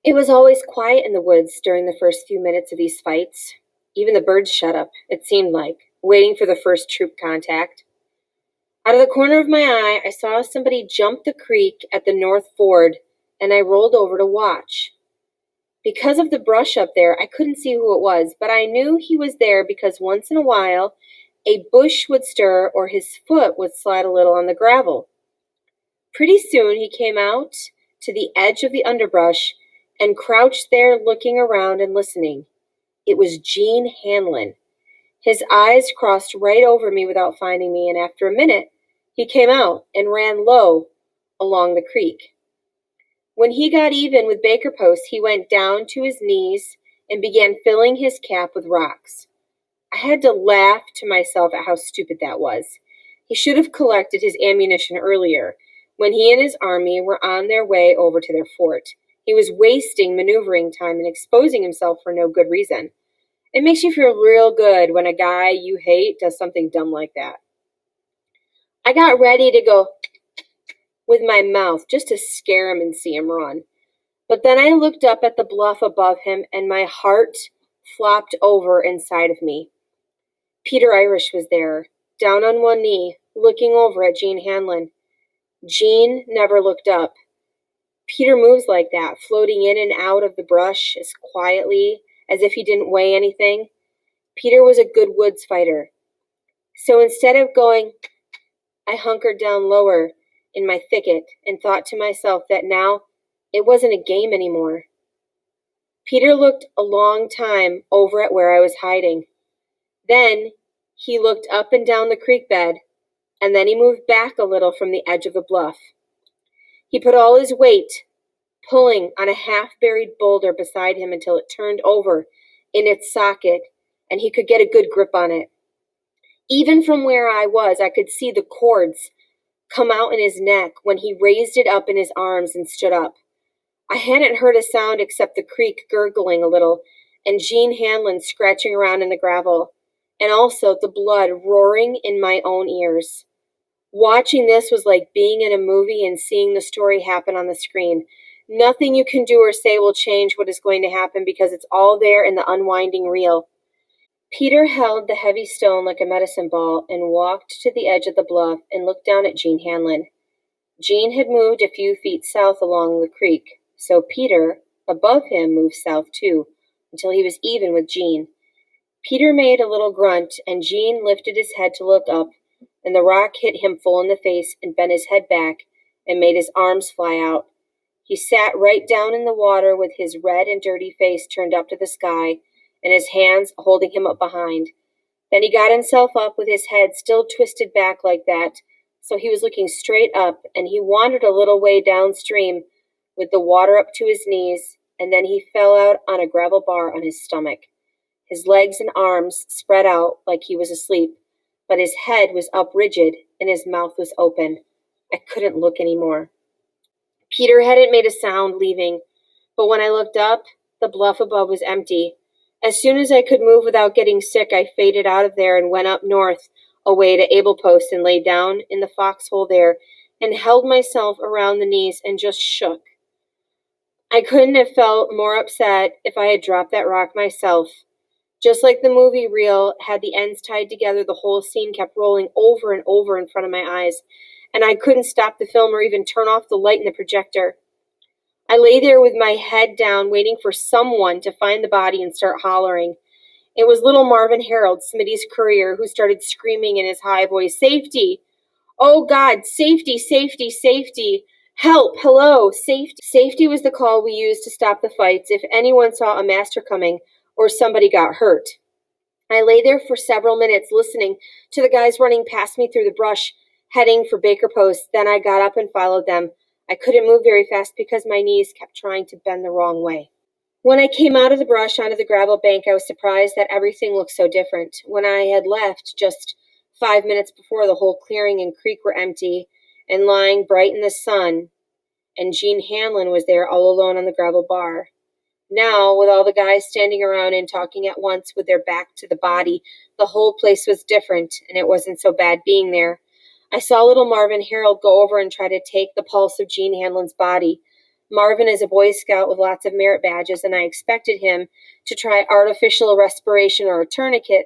It was always quiet in the woods during the first few minutes of these fights. Even the birds shut up, it seemed like, waiting for the first troop contact. Out of the corner of my eye, I saw somebody jump the creek at the north ford, and I rolled over to watch. Because of the brush up there, I couldn't see who it was, but I knew he was there because once in a while, a bush would stir or his foot would slide a little on the gravel. Pretty soon he came out to the edge of the underbrush and crouched there looking around and listening. It was Gene Hanlon. His eyes crossed right over me without finding me, and after a minute, he came out and ran low along the creek. When he got even with Baker Post, he went down to his knees and began filling his cap with rocks. I had to laugh to myself at how stupid that was. He should have collected his ammunition earlier, when he and his army were on their way over to their fort. He was wasting maneuvering time and exposing himself for no good reason. It makes you feel real good when a guy you hate does something dumb like that. I got ready to go with my mouth just to scare him and see him run. But then I looked up at the bluff above him and my heart flopped over inside of me. Peter Irish was there, down on one knee, looking over at Gene Hanlon. Gene never looked up. Peter moves like that, floating in and out of the brush as quietly as if he didn't weigh anything. Peter was a good woods fighter. So instead of going, I hunkered down lower in my thicket and thought to myself that now it wasn't a game anymore. Peter looked a long time over at where I was hiding. Then he looked up and down the creek bed, and then he moved back a little from the edge of the bluff. He put all his weight pulling on a half-buried boulder beside him until it turned over in its socket, and he could get a good grip on it. Even from where I was, I could see the cords come out in his neck when he raised it up in his arms and stood up. I hadn't heard a sound except the creek gurgling a little and Gene Hanlon scratching around in the gravel, and also the blood roaring in my own ears. Watching this was like being in a movie and seeing the story happen on the screen. Nothing you can do or say will change what is going to happen because it's all there in the unwinding reel. Peter held the heavy stone like a medicine ball and walked to the edge of the bluff and looked down at Gene Hanlon. Gene had moved a few feet south along the creek, so Peter, above him, moved south too, until he was even with Gene. Peter made a little grunt, and Gene lifted his head to look up, and the rock hit him full in the face and bent his head back and made his arms fly out. He sat right down in the water with his red and dirty face turned up to the sky, and his hands holding him up behind. Then he got himself up with his head still twisted back like that, so he was looking straight up, and he wandered a little way downstream with the water up to his knees, and then he fell out on a gravel bar on his stomach. His legs and arms spread out like he was asleep, but his head was up rigid and his mouth was open. I couldn't look anymore. Peter hadn't made a sound leaving, but when I looked up, the bluff above was empty. As soon as I could move without getting sick, I faded out of there and went up north, away to Able Post, and lay down in the foxhole there and held myself around the knees and just shook. I couldn't have felt more upset if I had dropped that rock myself. Just like the movie reel had the ends tied together, the whole scene kept rolling over and over in front of my eyes, and I couldn't stop the film or even turn off the light in the projector. I lay there with my head down, waiting for someone to find the body and start hollering. It was little Marvin Harold, Smitty's courier, who started screaming in his high voice, "Safety! Oh, God, safety, safety, safety! Help, hello, safety!" Safety was the call we used to stop the fights if anyone saw a master coming or somebody got hurt. I lay there for several minutes listening to the guys running past me through the brush, heading for Baker Post. Then I got up and followed them. I couldn't move very fast because my knees kept trying to bend the wrong way. When I came out of the brush onto the gravel bank, I was surprised that everything looked so different. When I had left just 5 minutes before, the whole clearing and creek were empty and lying bright in the sun, and Gene Hanlon was there all alone on the gravel bar. Now, with all the guys standing around and talking at once with their back to the body, the whole place was different, and it wasn't so bad being there. I saw little Marvin Harold go over and try to take the pulse of Gene Hanlon's body, Marvin is a Boy Scout with lots of merit badges, and I expected him to try artificial respiration or a tourniquet,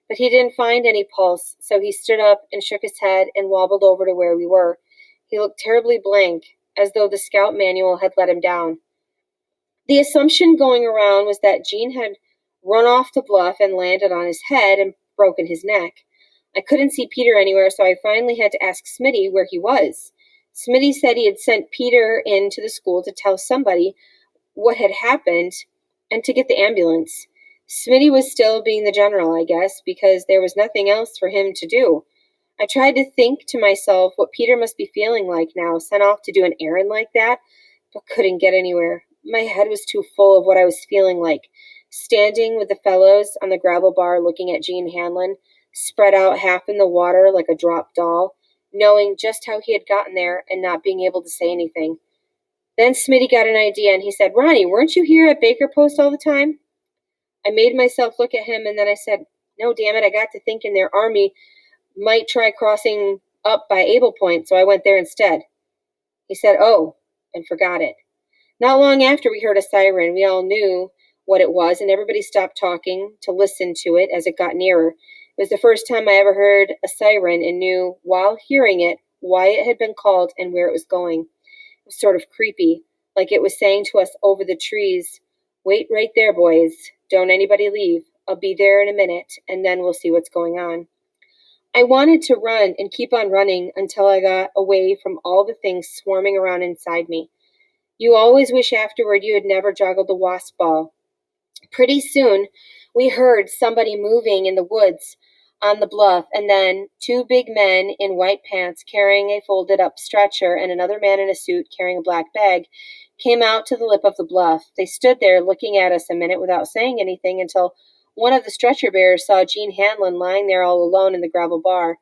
but he didn't find any pulse, so he stood up and shook his head and wobbled over to where we were. He looked terribly blank, as though the scout manual had let him down. The assumption going around was that Gene had run off the bluff and landed on his head and broken his neck. I couldn't see Peter anywhere, so I finally had to ask Smitty where he was. Smitty said he had sent Peter into the school to tell somebody what had happened and to get the ambulance. Smitty was still being the general, I guess, because there was nothing else for him to do. I tried to think to myself what Peter must be feeling like now, sent off to do an errand like that, but couldn't get anywhere. My head was too full of what I was feeling like, standing with the fellows on the gravel bar looking at Gene Hanlon, spread out half in the water like a dropped doll, knowing just how he had gotten there and not being able to say anything. Then Smitty got an idea, and he said, "Ronnie, weren't you here at Baker Post all the time?" I made myself look at him, and then I said, "No, damn it, I got to thinking their army might try crossing up by Able Point, so I went there instead." He said, "Oh," and forgot it. Not long after we heard a siren. We all knew what it was, and everybody stopped talking to listen to it as it got nearer. It was the first time I ever heard a siren and knew, while hearing it, why it had been called and where it was going. It was sort of creepy, like it was saying to us over the trees, "Wait right there, boys. Don't anybody leave. I'll be there in a minute, and then we'll see what's going on." I wanted to run and keep on running until I got away from all the things swarming around inside me. You always wish afterward you had never juggled the wasp ball. Pretty soon, we heard somebody moving in the woods on the bluff, and then 2 big men in white pants carrying a folded-up stretcher and another man in a suit carrying a black bag came out to the lip of the bluff. They stood there looking at us a minute without saying anything until one of the stretcher bearers saw Gene Hanlon lying there all alone in the gravel bar.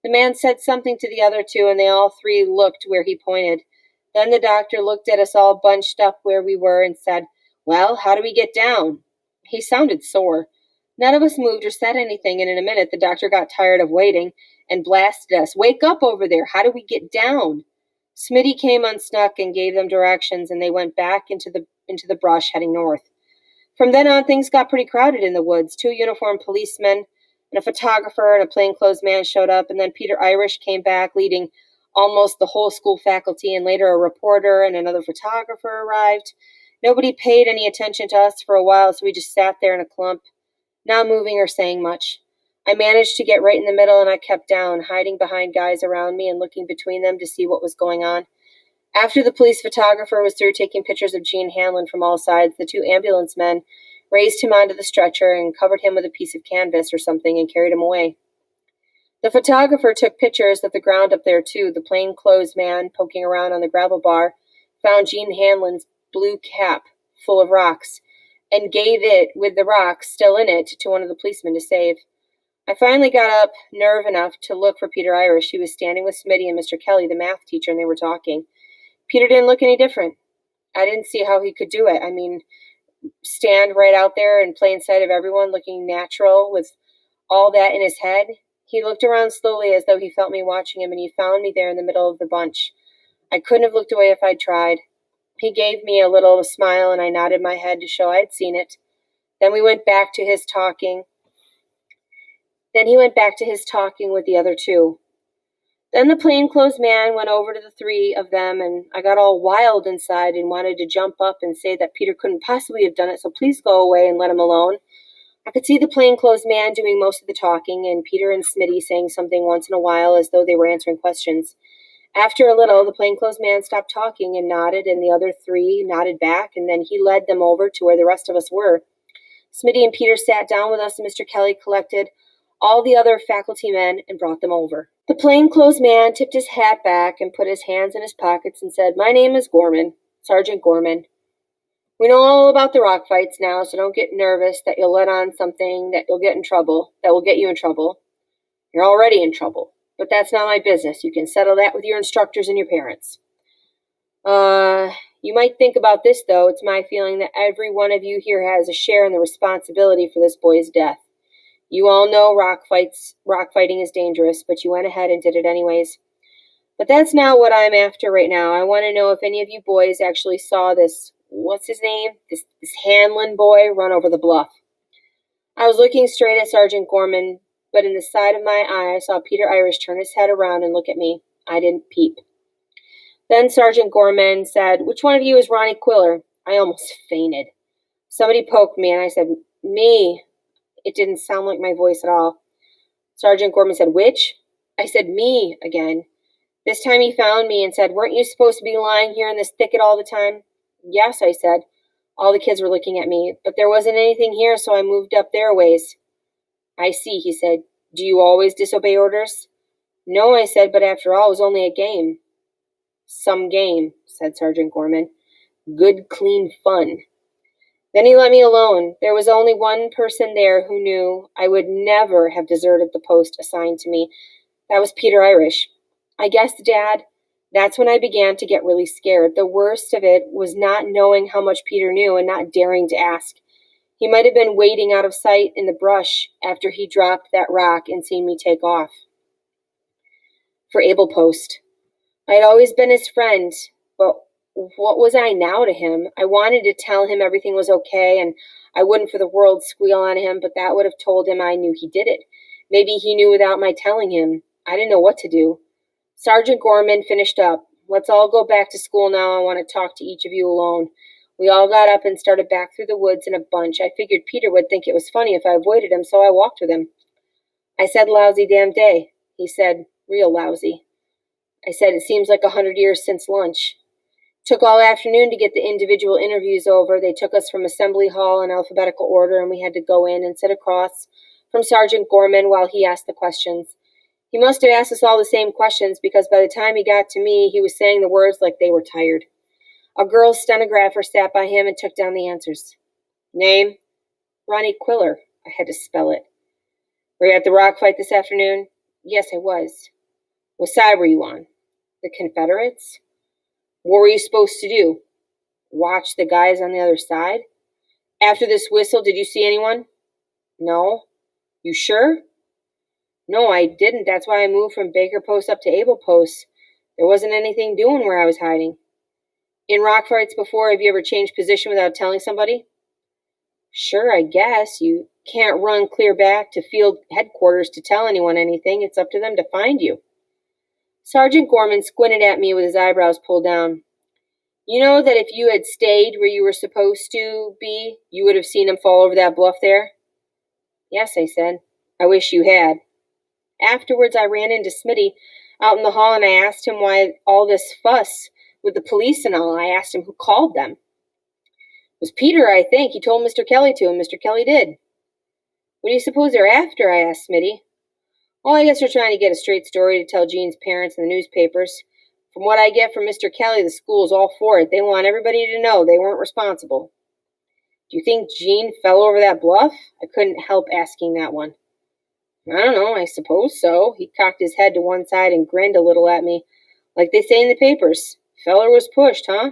The man said something to the other 2, and they all 3 looked where he pointed. Then the doctor looked at us all bunched up where we were and said, "Well, how do we get down?" He sounded sore. None of us moved or said anything, and in a minute the doctor got tired of waiting and blasted us. "Wake up over there! How do we get down?" Smitty came unsnuck and gave them directions, and they went back into the brush heading north. From then on, things got pretty crowded in the woods. 2 uniformed policemen and a photographer and a plainclothes man showed up, and then Peter Irish came back leading almost the whole school faculty, and later a reporter and another photographer arrived. Nobody paid any attention to us for a while, so we just sat there in a clump, not moving or saying much. I managed to get right in the middle, and I kept down, hiding behind guys around me and looking between them to see what was going on. After the police photographer was through taking pictures of Gene Hanlon from all sides, the 2 ambulance men raised him onto the stretcher and covered him with a piece of canvas or something and carried him away. The photographer took pictures of the ground up there, too. The plainclothes man, poking around on the gravel bar, found Gene Hanlon's blue cap full of rocks and gave it, with the rocks still in it, to one of the policemen to save. I finally got up nerve enough to look for Peter Irish. He was standing with Smitty and Mr. Kelly, the math teacher, and they were talking. Peter didn't look any different. I didn't see how he could do it. I mean, stand right out there in plain sight of everyone, looking natural with all that in his head. He looked around slowly as though he felt me watching him, and he found me there in the middle of the bunch. I couldn't have looked away if I'd tried. He gave me a little smile, and I nodded my head to show I'd seen it. Then he went back to his talking with the other 2. Then the plainclothes man went over to the 3 of them, and I got all wild inside and wanted to jump up and say that Peter couldn't possibly have done it, so please go away and let him alone. I could see the plainclothes man doing most of the talking, and Peter and Smitty saying something once in a while as though they were answering questions. After a little, the plainclothes man stopped talking and nodded, and the other 3 nodded back, and then he led them over to where the rest of us were. Smitty and Peter sat down with us, and Mr. Kelly collected all the other faculty men and brought them over. The plainclothes man tipped his hat back and put his hands in his pockets and said, "My name is Gorman, Sergeant Gorman. We know all about the rock fights now, so don't get nervous that you'll let on something that will get you in trouble. You're already in trouble, but that's not my business. You can settle that with your instructors and your parents. You might think about this, though. It's my feeling that every one of you here has a share in the responsibility for this boy's death. You all know rock fighting is dangerous, but you went ahead and did it anyways. But that's not what I'm after right now. I want to know if any of you boys actually saw this, what's his name? This Hanlon boy run over the bluff. I was looking straight at Sergeant Gorman, but in the side of my eye I saw Peter Irish turn his head around and look at me. I didn't peep. Then Sergeant Gorman said, "Which one of you is Ronnie Quiller?" I almost fainted. Somebody poked me and I said, "Me." It didn't sound like my voice at all. Sergeant Gorman said, "Which?" I said, "Me," again. This time he found me and said, "Weren't you supposed to be lying here in this thicket all the time?" "Yes," I said. All the kids were looking at me, but there wasn't anything here, so I moved up their ways. "I see," he said. "Do you always disobey orders?" "No," I said, "but after all, it was only a game." "Some game," said Sergeant Gorman. "Good, clean fun." Then he let me alone. There was only one person there who knew I would never have deserted the post assigned to me. That was Peter Irish. I guess, Dad, that's when I began to get really scared. The worst of it was not knowing how much Peter knew and not daring to ask. He might have been waiting out of sight in the brush after he dropped that rock and seen me take off. For Abel Post. I had always been his friend, but what was I now to him? I wanted to tell him everything was okay, and I wouldn't for the world squeal on him, but that would have told him I knew he did it. Maybe he knew without my telling him. I didn't know what to do. Sergeant Gorman finished up. "Let's all go back to school now. I want to talk to each of you alone." We all got up and started back through the woods in a bunch. I figured Peter would think it was funny if I avoided him, so I walked with him. I said, "Lousy damn day." He said, "Real lousy." I said, "It seems like 100 years since lunch." Took all afternoon to get the individual interviews over. They took us from Assembly Hall in alphabetical order, and we had to go in and sit across from Sergeant Gorman while he asked the questions. He must have asked us all the same questions because by the time he got to me, he was saying the words like they were tired. A girl's stenographer sat by him and took down the answers. "Name?" "Ronnie Quiller." I had to spell it. "Were you at the rock fight this afternoon?" "Yes, I was." "What side were you on?" "The Confederates." "What were you supposed to do?" "Watch the guys on the other side." "After this whistle, did you see anyone?" "No." "You sure?" "No, I didn't. That's why I moved from Baker Post up to Able Post. There wasn't anything doing where I was hiding." "In rock fights before, have you ever changed position without telling somebody?" "Sure, I guess. You can't run clear back to field headquarters to tell anyone anything. It's up to them to find you." Sergeant Gorman squinted at me with his eyebrows pulled down. "You know that if you had stayed where you were supposed to be, you would have seen him fall over that bluff there?" "Yes," I said. "I wish you had." Afterwards, I ran into Smitty out in the hall and I asked him why all this fuss with the police and all. I asked him who called them. "It was Peter, I think. He told Mr. Kelly to, and Mr. Kelly did." "What do you suppose they're after?" I asked Smitty. "Well, I guess they're trying to get a straight story to tell Jean's parents in the newspapers. From what I get from Mr. Kelly, the school's all for it. They want everybody to know they weren't responsible." "Do you think Jean fell over that bluff?" I couldn't help asking that one. "I don't know, I suppose so." He cocked his head to one side and grinned a little at me. "Like they say in the papers, feller was pushed, huh?"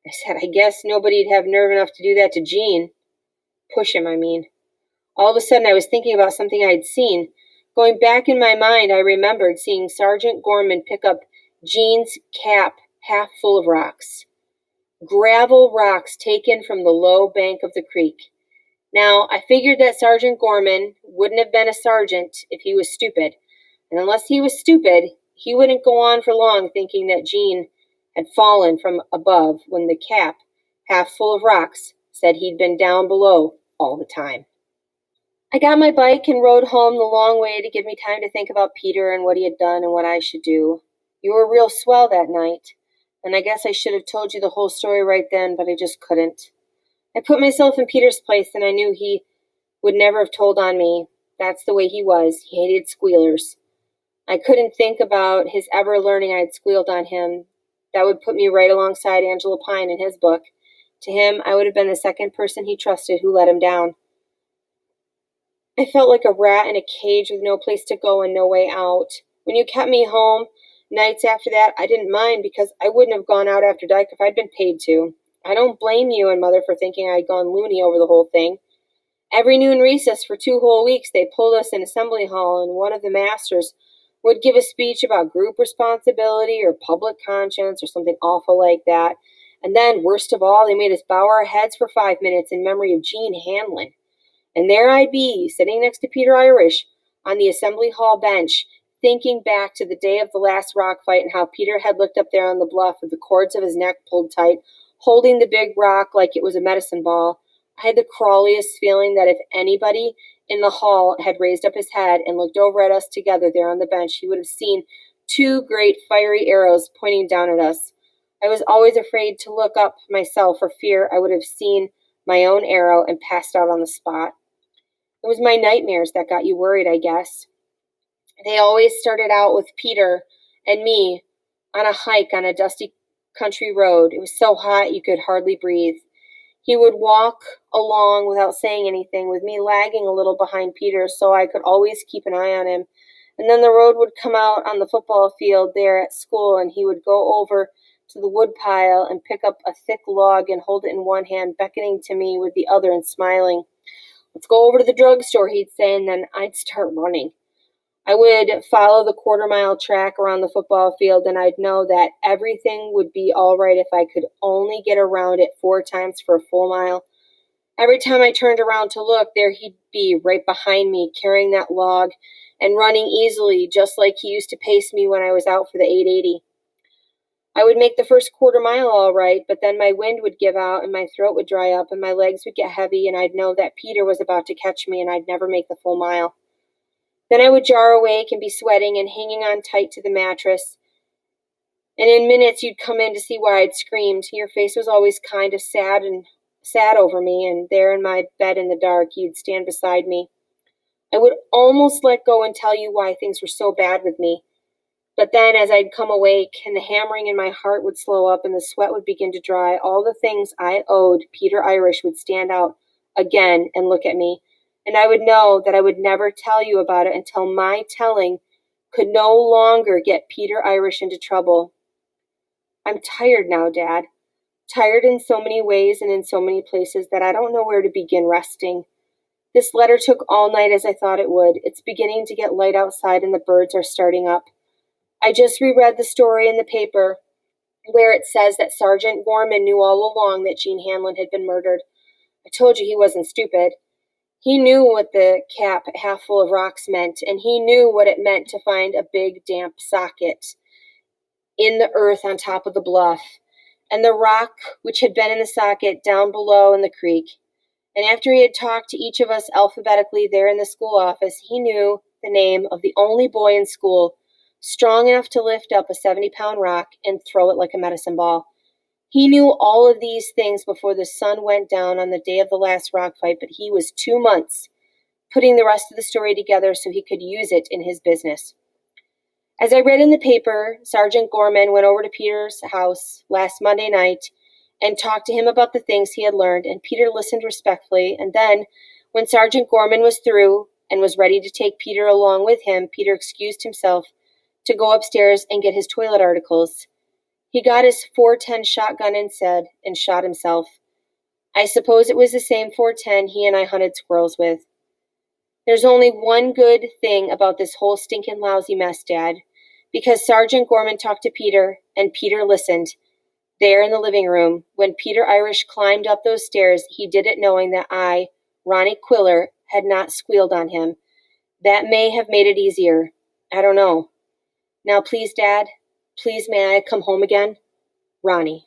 I said, "I guess nobody'd have nerve enough to do that to Jean." Push him, I mean. All of a sudden I was thinking about something I had seen. Going back in my mind, I remembered seeing Sergeant Gorman pick up Jean's cap half full of rocks. Gravel rocks taken from the low bank of the creek. Now, I figured that Sergeant Gorman wouldn't have been a sergeant if he was stupid. And unless he was stupid, he wouldn't go on for long thinking that Jean had fallen from above when the cap, half full of rocks, said he'd been down below all the time. I got my bike and rode home the long way to give me time to think about Peter and what he had done and what I should do. You were real swell that night, and I guess I should have told you the whole story right then, but I just couldn't. I put myself in Peter's place, and I knew he would never have told on me. That's the way he was. He hated squealers. I couldn't think about his ever learning I had squealed on him. That would put me right alongside Angela Pine in his book. To him, I would have been the second person he trusted who let him down. I felt like a rat in a cage with no place to go and no way out. When you kept me home nights after that, I didn't mind because I wouldn't have gone out after dark if I'd been paid to. I don't blame you and Mother for thinking I'd gone loony over the whole thing. Every noon recess for 2 whole weeks, they pulled us in Assembly Hall, and one of the masters would give a speech about group responsibility or public conscience or something awful like that. And then, worst of all, they made us bow our heads for 5 minutes in memory of Gene Hanlon. And there I'd be, sitting next to Peter Irish on the assembly hall bench, thinking back to the day of the last rock fight and how Peter had looked up there on the bluff with the cords of his neck pulled tight, holding the big rock like it was a medicine ball. I had the crawliest feeling that if anybody in the hall had raised up his head and looked over at us together there on the bench, he would have seen two great fiery arrows pointing down at us. I was always afraid to look up myself for fear I would have seen my own arrow and passed out on the spot. It was my nightmares that got you worried, I guess. They always started out with Peter and me on a hike on a dusty country road. It was so hot you could hardly breathe. He would walk along without saying anything, with me lagging a little behind Peter so I could always keep an eye on him. And then the road would come out on the football field there at school, and he would go over to the woodpile and pick up a thick log and hold it in one hand, beckoning to me with the other and smiling. "Let's go over to the drugstore," he'd say, and then I'd start running. I would follow the quarter-mile track around the football field, and I'd know that everything would be all right if I could only get around it 4 times for a full mile. Every time I turned around to look, there he'd be right behind me, carrying that log and running easily, just like he used to pace me when I was out for the 880. I would make the first quarter mile all right, but then my wind would give out and my throat would dry up and my legs would get heavy, and I'd know that Peter was about to catch me and I'd never make the full mile. Then I would jar awake and be sweating and hanging on tight to the mattress. And in minutes you'd come in to see why I'd screamed. Your face was always kind of sad over me, and there in my bed in the dark you'd stand beside me. I would almost let go and tell you why things were so bad with me. But then as I'd come awake and the hammering in my heart would slow up and the sweat would begin to dry, all the things I owed Peter Irish would stand out again and look at me. And I would know that I would never tell you about it until my telling could no longer get Peter Irish into trouble. I'm tired now, Dad. Tired in so many ways and in so many places that I don't know where to begin resting. This letter took all night as I thought it would. It's beginning to get light outside and the birds are starting up. I just reread the story in the paper where it says that Sergeant Gorman knew all along that Gene Hanlon had been murdered. I told you he wasn't stupid. He knew what the cap half full of rocks meant, and he knew what it meant to find a big damp socket in the earth on top of the bluff, and the rock which had been in the socket down below in the creek. And after he had talked to each of us alphabetically there in the school office, he knew the name of the only boy in school strong enough to lift up a 70-pound rock and throw it like a medicine ball. He knew all of these things before the sun went down on the day of the last rock fight, but he was 2 months putting the rest of the story together so he could use it in his business. As I read in the paper, Sergeant Gorman went over to Peter's house last Monday night and talked to him about the things he had learned, and Peter listened respectfully, and then, when Sergeant Gorman was through and was ready to take Peter along with him, Peter excused himself to go upstairs and get his toilet articles. He got his .410 shotgun and shot himself. I suppose it was the same .410 he and I hunted squirrels with. There's only one good thing about this whole stinking lousy mess, Dad, because Sergeant Gorman talked to Peter, and Peter listened. There in the living room, when Peter Irish climbed up those stairs, he did it knowing that I, Ronnie Quiller, had not squealed on him. That may have made it easier. I don't know. Now, please, Dad, please may I come home again? Ronnie.